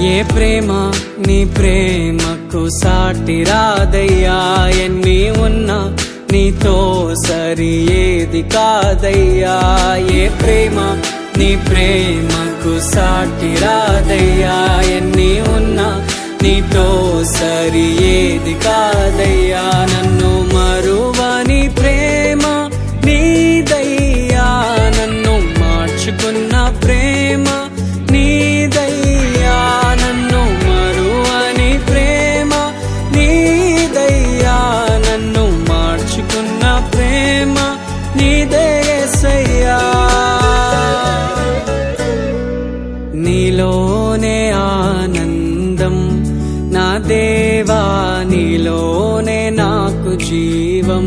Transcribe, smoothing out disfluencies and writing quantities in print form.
ఏ ప్రేమ నీ ప్రేమకు సాటి రాదయ్యా, ఎన్ని ఉన్నా నీతో సరి ఏది కాదయ్యా. ఏ ప్రేమ నీ ప్రేమకు సాటి రాదయ్యా, ఎన్ని ఉన్నా నీతో సరి ఏది కాదయ్యా. నన్ను మరువని ప్రేమ నీదయ్యా, నన్ను మార్చుకున్న ప్రేమ నీదయ్యా, నన్ను మరువని ప్రేమ నీదయ్యా, నన్ను మార్చుకున్న ప్రేమ నీదే యేసయ్యా. నీలోనే ఆనందం నా దేవా, నీలోనే నాకు జీవం.